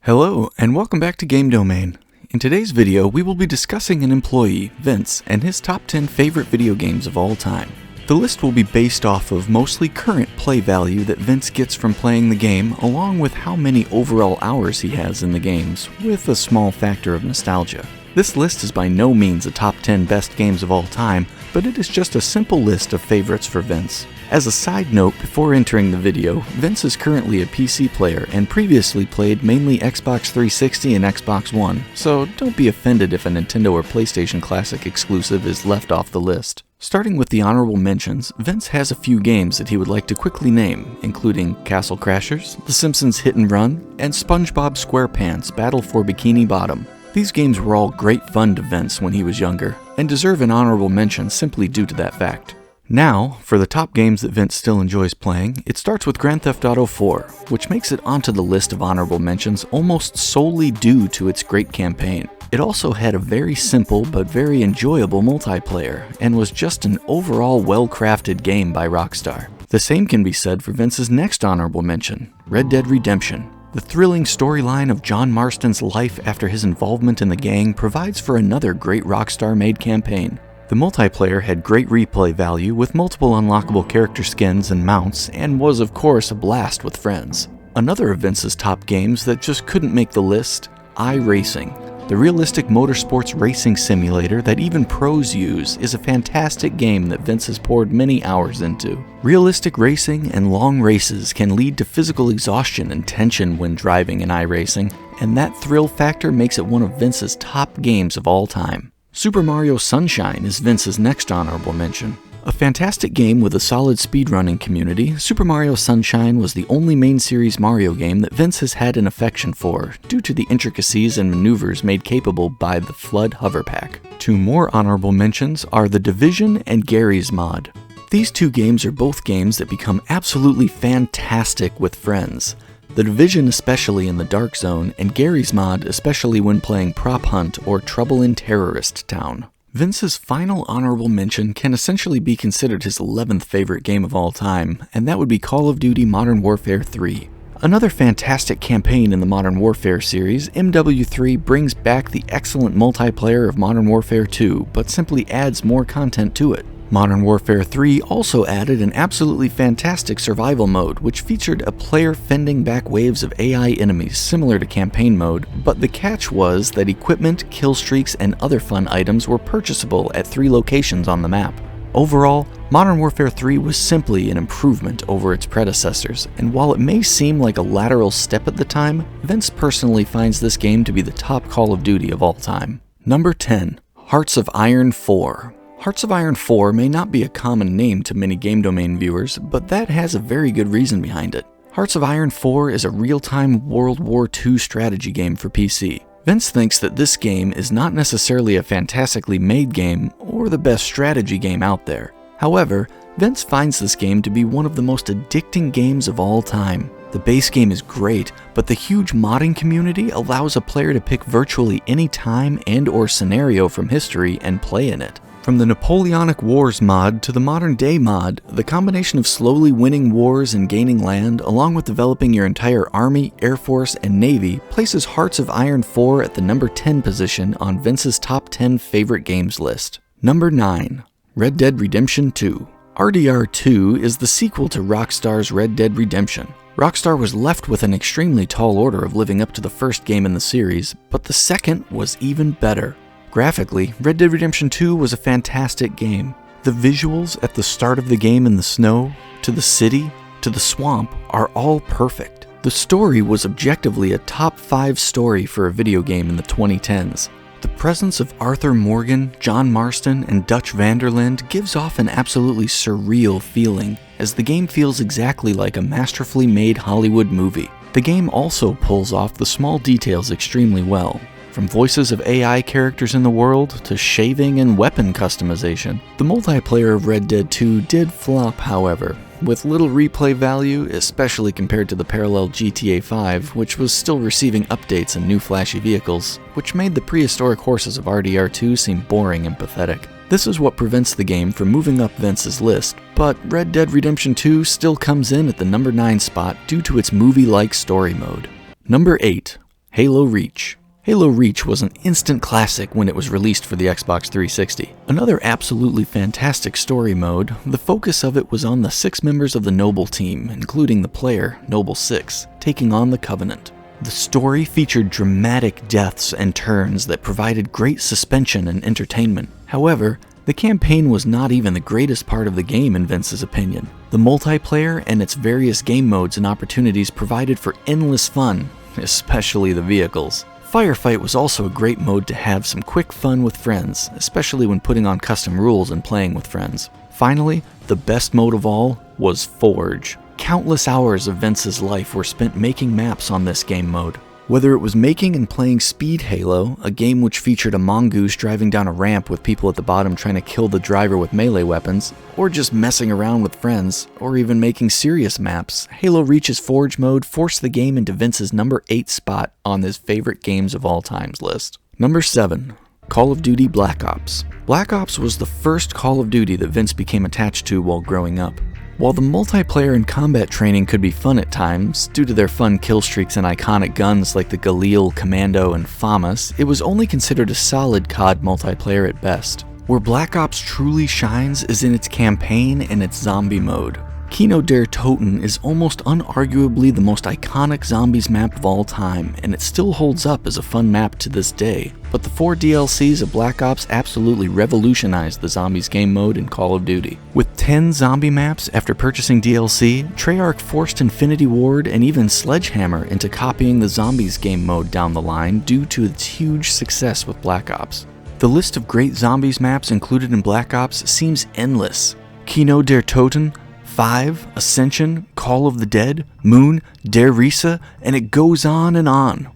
Hello, and welcome back to Game Domain. In today's video, we will be discussing an employee, Vince, and his top 10 favorite video games of all time. The list will be based off of mostly current play value that Vince gets from playing the game, along with how many overall hours he has in the games, with a small factor of nostalgia. This list is by no means a top 10 best games of all time, but it is just a simple list of favorites for Vince. As a side note, before entering the video, Vince is currently a PC player and previously played mainly Xbox 360 and Xbox One, so don't be offended if a Nintendo or PlayStation Classic exclusive is left off the list. Starting with the honorable mentions, Vince has a few games that he would like to quickly name, including Castle Crashers, The Simpsons Hit and Run, and SpongeBob SquarePants Battle for Bikini Bottom. These games were all great fun to Vince when he was younger, and deserve an honorable mention simply due to that fact. Now, for the top games that Vince still enjoys playing, it starts with Grand Theft Auto 4, which makes it onto the list of honorable mentions almost solely due to its great campaign. It also had a very simple but very enjoyable multiplayer, and was just an overall well-crafted game by Rockstar. The same can be said for Vince's next honorable mention, Red Dead Redemption. The thrilling storyline of John Marston's life after his involvement in the gang provides for another great Rockstar-made campaign. The multiplayer had great replay value with multiple unlockable character skins and mounts, and was of course a blast with friends. Another of Vince's top games that just couldn't make the list, iRacing. The realistic motorsports racing simulator that even pros use is a fantastic game that Vince has poured many hours into. Realistic racing and long races can lead to physical exhaustion and tension when driving in iRacing, and that thrill factor makes it one of Vince's top games of all time. Super Mario Sunshine is Vince's next honorable mention. A fantastic game with a solid speedrunning community, Super Mario Sunshine was the only main series Mario game that Vince has had an affection for, due to the intricacies and maneuvers made capable by the Flood Hover Pack. Two more honorable mentions are The Division and Garry's Mod. These two games are both games that become absolutely fantastic with friends. The Division especially in the Dark Zone, and Garry's Mod especially when playing Prop Hunt or Trouble in Terrorist Town. Vince's final honorable mention can essentially be considered his 11th favorite game of all time, and that would be Call of Duty Modern Warfare 3. Another fantastic campaign in the Modern Warfare series, MW3 brings back the excellent multiplayer of Modern Warfare 2, but simply adds more content to it. Modern Warfare 3 also added an absolutely fantastic survival mode, which featured a player fending back waves of AI enemies similar to campaign mode, but the catch was that equipment, kill streaks, and other fun items were purchasable at 3 locations on the map. Overall, Modern Warfare 3 was simply an improvement over its predecessors, and while it may seem like a lateral step at the time, Vince personally finds this game to be the top Call of Duty of all time. Number 10. Hearts of Iron 4. Hearts of Iron 4 may not be a common name to many Game Domain viewers, but that has a very good reason behind it. Hearts of Iron 4 is a real-time World War II strategy game for PC. Vince thinks that this game is not necessarily a fantastically made game or the best strategy game out there. However, Vince finds this game to be one of the most addicting games of all time. The base game is great, but the huge modding community allows a player to pick virtually any time and/or scenario from history and play in it. From the Napoleonic Wars mod to the modern day mod, the combination of slowly winning wars and gaining land, along with developing your entire army, air force, and navy, places Hearts of Iron 4 at the number 10 position on Vince's top 10 favorite games list. Number 9. Red Dead Redemption 2. RDR2 is the sequel to Rockstar's Red Dead Redemption. Rockstar was left with an extremely tall order of living up to the first game in the series, but the second was even better. Graphically, Red Dead Redemption 2 was a fantastic game. The visuals at the start of the game in the snow, to the city, to the swamp are all perfect. The story was objectively a top 5 story for a video game in the 2010s. The presence of Arthur Morgan, John Marston, and Dutch Vanderland gives off an absolutely surreal feeling, as the game feels exactly like a masterfully made Hollywood movie. The game also pulls off the small details extremely well. From voices of AI characters in the world to shaving and weapon customization. The multiplayer of Red Dead 2 did flop, however, with little replay value, especially compared to the parallel GTA 5, which was still receiving updates and new flashy vehicles, which made the prehistoric horses of RDR2 seem boring and pathetic. This is what prevents the game from moving up Vince's list, but Red Dead Redemption 2 still comes in at the number 9 spot due to its movie-like story mode. Number 8. Halo Reach. Halo Reach was an instant classic when it was released for the Xbox 360. Another absolutely fantastic story mode, the focus of it was on the 6 members of the Noble team, including the player, Noble 6, taking on the Covenant. The story featured dramatic deaths and turns that provided great suspension and entertainment. However, the campaign was not even the greatest part of the game in Vince's opinion. The multiplayer and its various game modes and opportunities provided for endless fun, especially the vehicles. Firefight was also a great mode to have some quick fun with friends, especially when putting on custom rules and playing with friends. Finally, the best mode of all was Forge. Countless hours of Vince's life were spent making maps on this game mode. Whether it was making and playing Speed Halo, a game which featured a mongoose driving down a ramp with people at the bottom trying to kill the driver with melee weapons, or just messing around with friends, or even making serious maps, Halo Reach's Forge mode forced the game into Vince's number 8 spot on his favorite games of all times list. Number 7. Call of Duty Black Ops. Black Ops was the first Call of Duty that Vince became attached to while growing up. While the multiplayer and combat training could be fun at times, due to their fun kill streaks and iconic guns like the Galil, Commando, and FAMAS, it was only considered a solid COD multiplayer at best. Where Black Ops truly shines is in its campaign and its zombie mode. Kino der Toten is almost unarguably the most iconic zombies map of all time, and it still holds up as a fun map to this day. But the 4 DLCs of Black Ops absolutely revolutionized the zombies game mode in Call of Duty. With 10 zombie maps after purchasing DLC, Treyarch forced Infinity Ward and even Sledgehammer into copying the zombies game mode down the line due to its huge success with Black Ops. The list of great zombies maps included in Black Ops seems endless. Kino der Toten, 5, Ascension, Call of the Dead, Moon, Der Riese, and it goes on and on.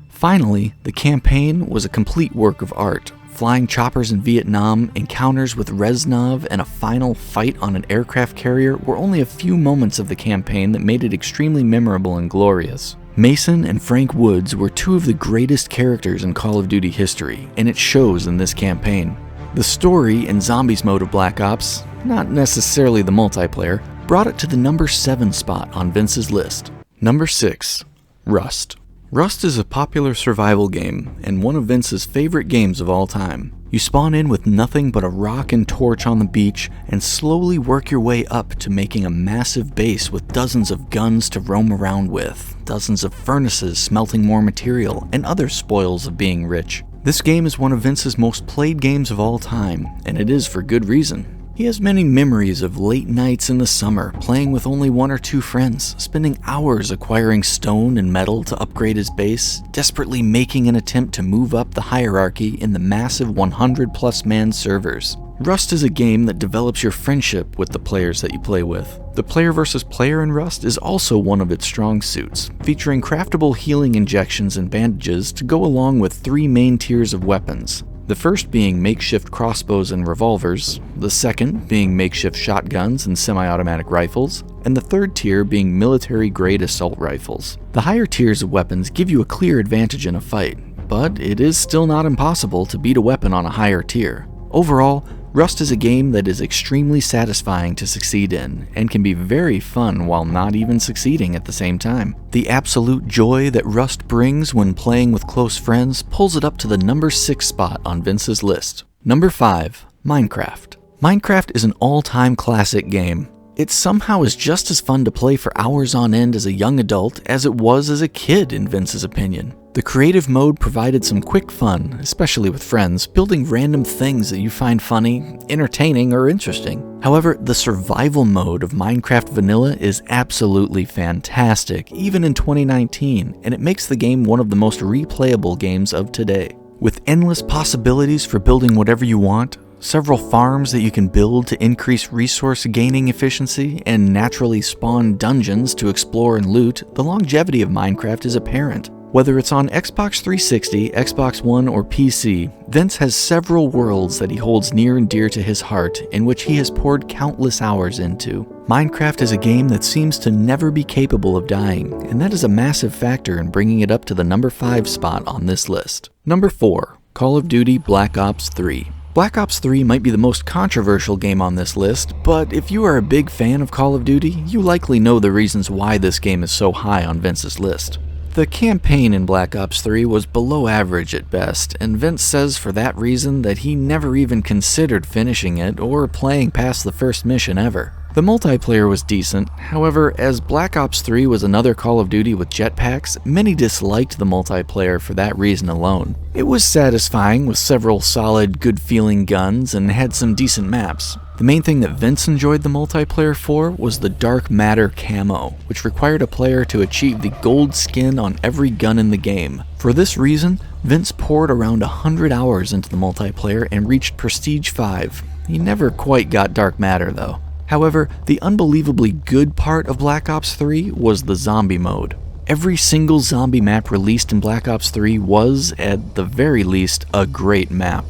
Finally, the campaign was a complete work of art. Flying choppers in Vietnam, encounters with Reznov, and a final fight on an aircraft carrier were only a few moments of the campaign that made it extremely memorable and glorious. Mason and Frank Woods were 2 of the greatest characters in Call of Duty history, and it shows in this campaign. The story and zombies mode of Black Ops, not necessarily the multiplayer, brought it to the number 7 spot on Vince's list. Number 6. Rust. Rust is a popular survival game, and one of Vince's favorite games of all time. You spawn in with nothing but a rock and torch on the beach, and slowly work your way up to making a massive base with dozens of guns to roam around with, dozens of furnaces smelting more material, and other spoils of being rich. This game is one of Vince's most played games of all time, and it is for good reason. He has many memories of late nights in the summer, playing with only 1 or 2 friends, spending hours acquiring stone and metal to upgrade his base, desperately making an attempt to move up the hierarchy in the massive 100+ man servers. Rust is a game that develops your friendship with the players that you play with. The player versus player in Rust is also one of its strong suits, featuring craftable healing injections and bandages to go along with 3 main tiers of weapons. The first being makeshift crossbows and revolvers, the second being makeshift shotguns and semi-automatic rifles, and the third tier being military-grade assault rifles. The higher tiers of weapons give you a clear advantage in a fight, but it is still not impossible to beat a weapon on a higher tier. Overall, Rust is a game that is extremely satisfying to succeed in, and can be very fun while not even succeeding at the same time. The absolute joy that Rust brings when playing with close friends pulls it up to the number 6 spot on Vince's list. Number 5. Minecraft. Minecraft is an all-time classic game. It somehow is just as fun to play for hours on end as a young adult as it was as a kid in Vince's opinion. The creative mode provided some quick fun, especially with friends, building random things that you find funny, entertaining, or interesting. However, the survival mode of Minecraft Vanilla is absolutely fantastic, even in 2019, and it makes the game one of the most replayable games of today. With endless possibilities for building whatever you want, several farms that you can build to increase resource gaining efficiency, and naturally spawn dungeons to explore and loot, the longevity of Minecraft is apparent. Whether it's on Xbox 360, Xbox One, or PC, Vince has several worlds that he holds near and dear to his heart, in which he has poured countless hours into. Minecraft is a game that seems to never be capable of dying, and that is a massive factor in bringing it up to the number 5 spot on this list. Number 4. Call of Duty Black Ops 3. Black Ops 3 might be the most controversial game on this list, but if you are a big fan of Call of Duty, you likely know the reasons why this game is so high on Vince's list. The campaign in Black Ops 3 was below average at best, and Vince says for that reason that he never even considered finishing it or playing past the first mission ever. The multiplayer was decent, however, as Black Ops 3 was another Call of Duty with jetpacks, many disliked the multiplayer for that reason alone. It was satisfying with several solid, good-feeling guns and had some decent maps. The main thing that Vince enjoyed the multiplayer for was the Dark Matter camo, which required a player to achieve the gold skin on every gun in the game. For this reason, Vince poured around 100 hours into the multiplayer and reached Prestige 5. He never quite got Dark Matter though. However, the unbelievably good part of Black Ops 3 was the zombie mode. Every single zombie map released in Black Ops 3 was, at the very least, a great map.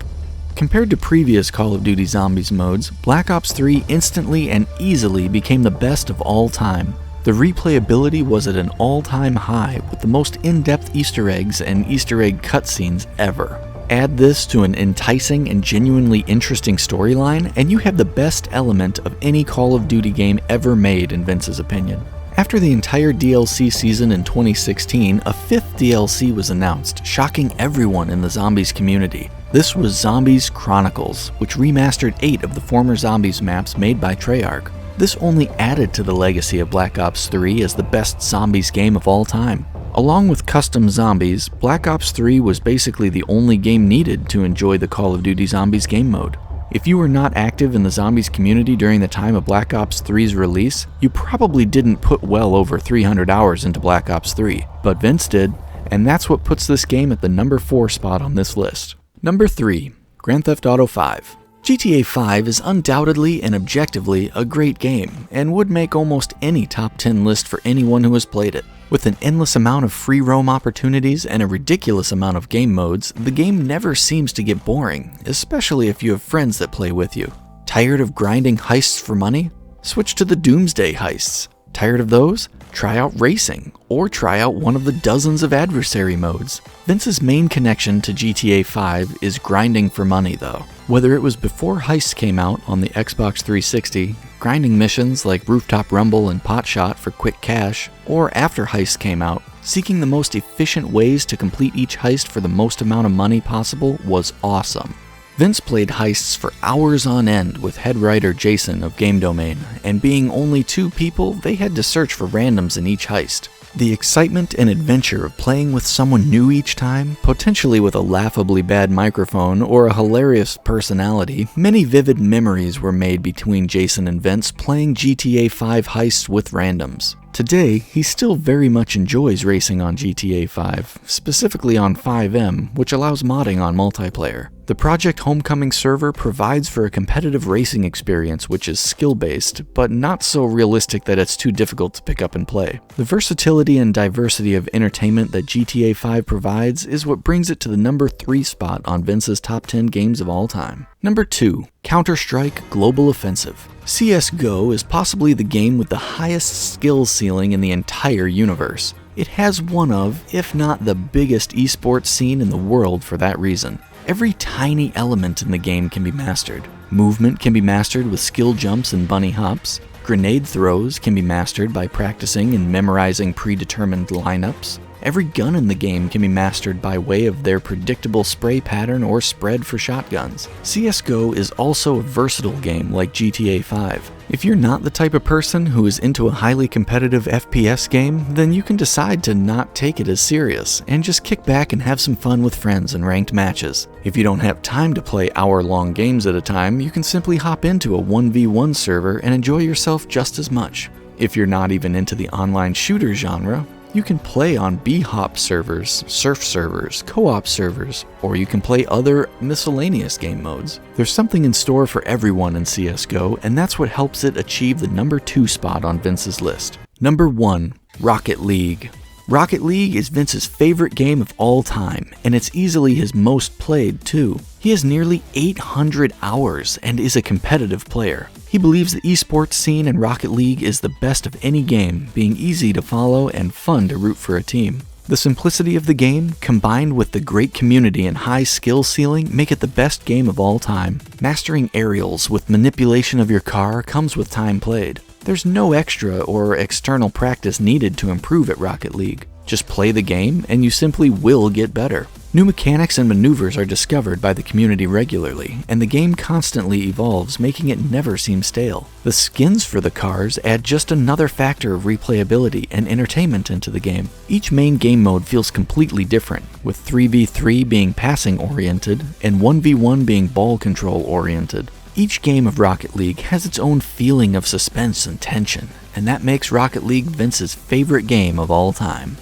Compared to previous Call of Duty Zombies modes, Black Ops 3 instantly and easily became the best of all time. The replayability was at an all-time high with the most in-depth Easter eggs and Easter egg cutscenes ever. Add this to an enticing and genuinely interesting storyline, and you have the best element of any Call of Duty game ever made in Vince's opinion. After the entire DLC season in 2016, a 5th DLC was announced, shocking everyone in the Zombies community. This was Zombies Chronicles, which remastered 8 of the former Zombies maps made by Treyarch. This only added to the legacy of Black Ops 3 as the best Zombies game of all time. Along with custom zombies, Black Ops 3 was basically the only game needed to enjoy the Call of Duty Zombies game mode. If you were not active in the Zombies community during the time of Black Ops 3's release, you probably didn't put well over 300 hours into Black Ops 3, but Vince did, and that's what puts this game at the number 4 spot on this list. Number 3. Grand Theft Auto 5. GTA 5 is undoubtedly and objectively a great game, and would make almost any top 10 list for anyone who has played it. With an endless amount of free roam opportunities and a ridiculous amount of game modes, the game never seems to get boring, especially if you have friends that play with you. Tired of grinding heists for money? Switch to the Doomsday heists. Tired of those? Try out racing, or try out one of the dozens of adversary modes. Vince's main connection to GTA 5 is grinding for money though. Whether it was before heists came out on the Xbox 360, grinding missions like Rooftop Rumble and Potshot for quick cash, or after heists came out, seeking the most efficient ways to complete each heist for the most amount of money possible was awesome. Vince played heists for hours on end with head writer Jason of Game Domain, and being only 2 people, they had to search for randoms in each heist. The excitement and adventure of playing with someone new each time, potentially with a laughably bad microphone or a hilarious personality, many vivid memories were made between Jason and Vince playing GTA 5 heists with randoms. Today, he still very much enjoys racing on GTA 5, specifically on 5M, which allows modding on multiplayer. The Project Homecoming server provides for a competitive racing experience which is skill-based, but not so realistic that it's too difficult to pick up and play. The versatility and diversity of entertainment that GTA 5 provides is what brings it to the number 3 spot on Vince's top 10 games of all time. Number 2. Counter-Strike Global Offensive. CSGO is possibly the game with the highest skill ceiling in the entire universe. It has one of, if not the biggest esports scene in the world for that reason. Every tiny element in the game can be mastered. Movement can be mastered with skill jumps and bunny hops. Grenade throws can be mastered by practicing and memorizing predetermined lineups. Every gun in the game can be mastered by way of their predictable spray pattern or spread for shotguns. CSGO is also a versatile game like GTA 5. If you're not the type of person who is into a highly competitive FPS game, then you can decide to not take it as serious and just kick back and have some fun with friends in ranked matches. If you don't have time to play hour-long games at a time, you can simply hop into a 1v1 server and enjoy yourself just as much. If you're not even into the online shooter genre, you can play on B-Hop servers, surf servers, co-op servers, or you can play other miscellaneous game modes. There's something in store for everyone in CSGO, and that's what helps it achieve the number 2 spot on Vince's list. Number 1. Rocket League. Rocket League is Vince's favorite game of all time, and it's easily his most played too. He has nearly 800 hours and is a competitive player. He believes the esports scene in Rocket League is the best of any game, being easy to follow and fun to root for a team. The simplicity of the game, combined with the great community and high skill ceiling, make it the best game of all time. Mastering aerials with manipulation of your car comes with time played. There's no extra or external practice needed to improve at Rocket League. Just play the game and you simply will get better. New mechanics and maneuvers are discovered by the community regularly, and the game constantly evolves, making it never seem stale. The skins for the cars add just another factor of replayability and entertainment into the game. Each main game mode feels completely different, with 3v3 being passing oriented and 1v1 being ball control oriented. Each game of Rocket League has its own feeling of suspense and tension, and that makes Rocket League Vince's favorite game of all time.